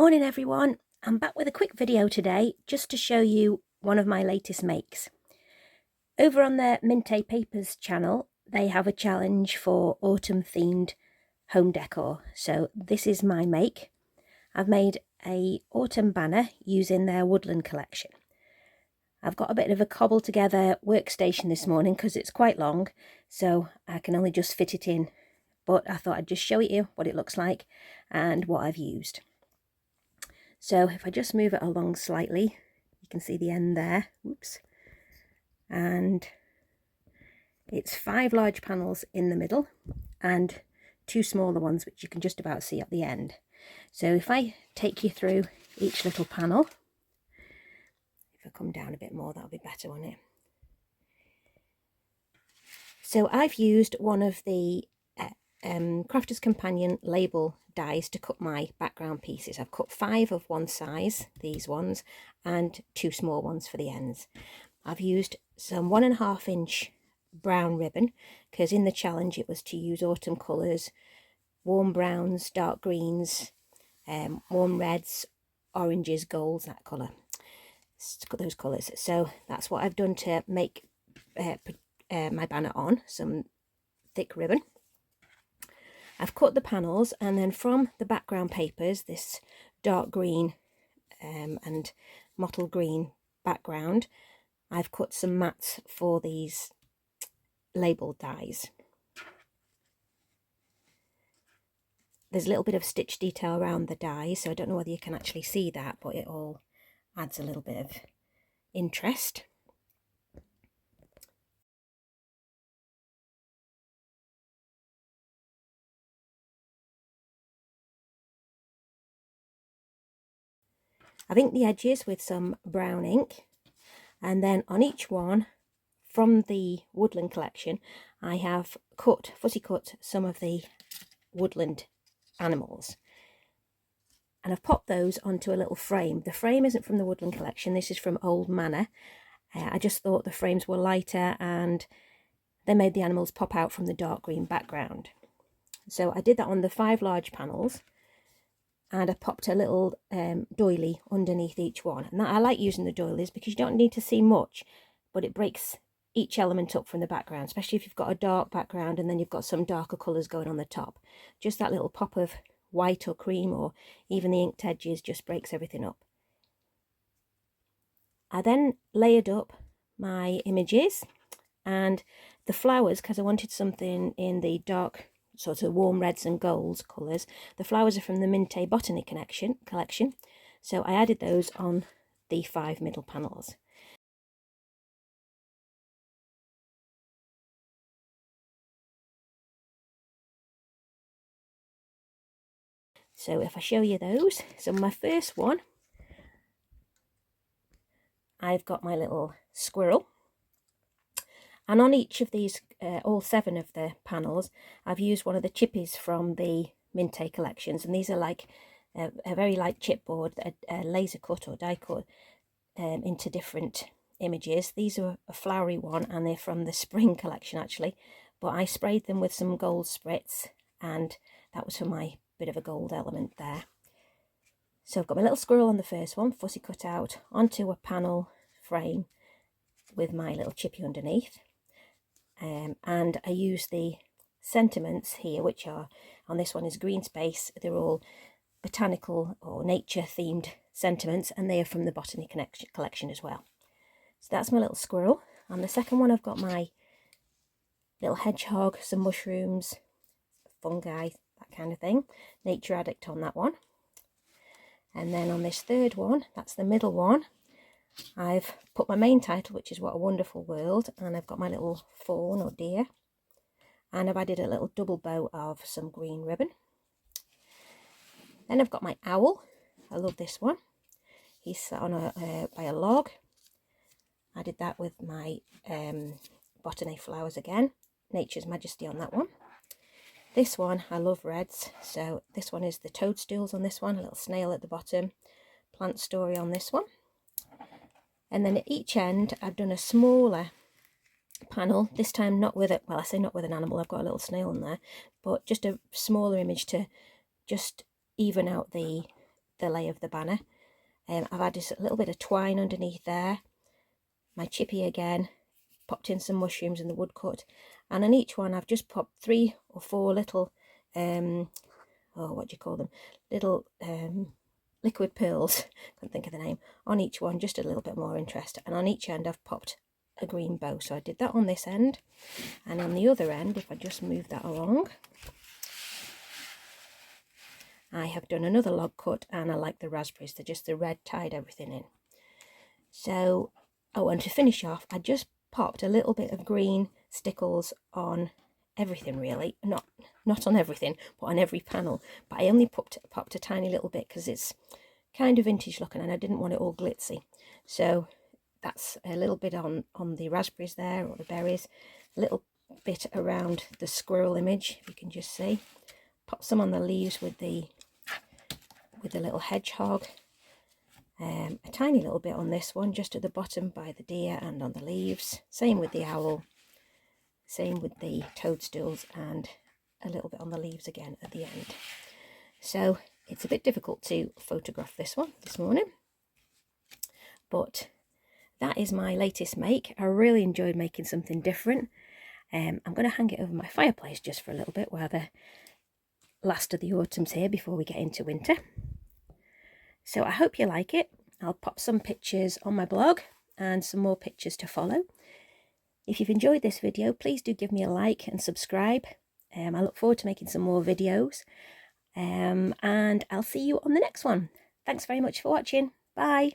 Morning everyone, I'm back with a quick video today just to show you one of my latest makes. Over on the Mintay Papers channel they have a challenge for autumn themed home decor, so this is my make. I've made a autumn banner using their Woodland collection. I've got a bit of a cobble together workstation this morning because it's quite long, so I can only just fit it in, but I thought I'd just show you what it looks like and what I've used. So if I just move it along slightly, you can see the end there, whoops, and it's 5 large panels in the middle and 2 smaller ones which you can just about see at the end. So if I take you through each little panel, if I come down a bit more that'll be better, won't it? So I've used one of the Crafter's Companion label dies to cut my background pieces. I've cut 5 of one size, these ones, and 2 small ones for the ends. I've used some 1.5 inch brown ribbon because in the challenge it was to use autumn colours, warm browns, dark greens, warm reds, oranges, golds, that colour, those colours. So that's what I've done to make my banner on, some thick ribbon. I've cut the panels, and then from the background papers, this dark green and mottled green background, I've cut some mats for these label dies. There's a little bit of stitch detail around the dies, so I don't know whether you can actually see that, but it all adds a little bit of interest. I've inked the edges with some brown ink, and then on each one from the Woodland collection I have fussy cut some of the woodland animals, and I've popped those onto a little frame. The frame isn't from the Woodland collection, this is from Old Manor. I just thought the frames were lighter and they made the animals pop out from the dark green background. So I did that on the 5 large panels, and I popped a little doily underneath each one. And that, I like using the doilies because you don't need to see much, but it breaks each element up from the background, especially if you've got a dark background and then you've got some darker colours going on the top. Just that little pop of white or cream, or even the inked edges, just breaks everything up. I then layered up my images and the flowers, because I wanted something in the dark sort of warm reds and golds colours. The flowers are from the Mintay Botany collection, so I added those on the 5 middle panels. So if I show you those, so my first one, I've got my little squirrel, and on each of these, all 7 of the panels, I've used one of the chippies from the Mintay collections, and these are like a very light chipboard, a laser cut or die cut into different images. These are a flowery one, and they're from the spring collection actually, but I sprayed them with some gold spritz, and that was for my bit of a gold element there. So I've got my little squirrel on the first one, fussy cut out onto a panel frame with my little chippy underneath. And I use the sentiments here, which are, on this one is green space. They're all botanical or nature themed sentiments, and they are from the Botany collection as well. So that's my little squirrel. On the second one I've got my little hedgehog, some mushrooms, fungi, that kind of thing. Nature addict on that one. And then on this third one, that's the middle one, I've put my main title, which is What a Wonderful World, and I've got my little fawn or deer, and I've added a little double bow of some green ribbon. Then I've got my owl. I love this one. He's sat on by a log. I did that with my botany flowers again, Nature's Majesty on that one. This one, I love reds, so this one is the toadstools on this one, a little snail at the bottom, plant story on this one. And then at each end I've done a smaller panel, this time not with it, well I say not with an animal, I've got a little snail in there, but just a smaller image to just even out the lay of the banner. I've added a little bit of twine underneath there. My chippy again, popped in some mushrooms in the woodcut, and on each one I've just popped 3 or 4 little, what do you call them? Little liquid pearls, can't think of the name, on each one, just a little bit more interest. And on each end I've popped a green bow. So I did that on this end, and on the other end, if I just move that along, I have done another log cut, and I like the raspberries. They're just the red tied everything in. So, oh, and to finish off, I just popped a little bit of green stickles on everything, really. Not on everything, but on every panel. But I only popped a tiny little bit because it's kind of vintage looking, and I didn't want it all glitzy. So that's a little bit on the raspberries there, or the berries. A little bit around the squirrel image, if you can just see. Pop some on the leaves with the little hedgehog. A tiny little bit on this one, just at the bottom by the deer and on the leaves. Same with the owl. Same with the toadstools, and a little bit on the leaves again at the end. So it's a bit difficult to photograph this one this morning, but that is my latest make. I really enjoyed making something different. I'm going to hang it over my fireplace just for a little bit while the last of the autumn's here before we get into winter. So I hope you like it. I'll pop some pictures on my blog and some more pictures to follow. If you've enjoyed this video, please do give me a like and subscribe. I look forward to making some more videos. And I'll see you on the next one. Thanks very much for watching. Bye.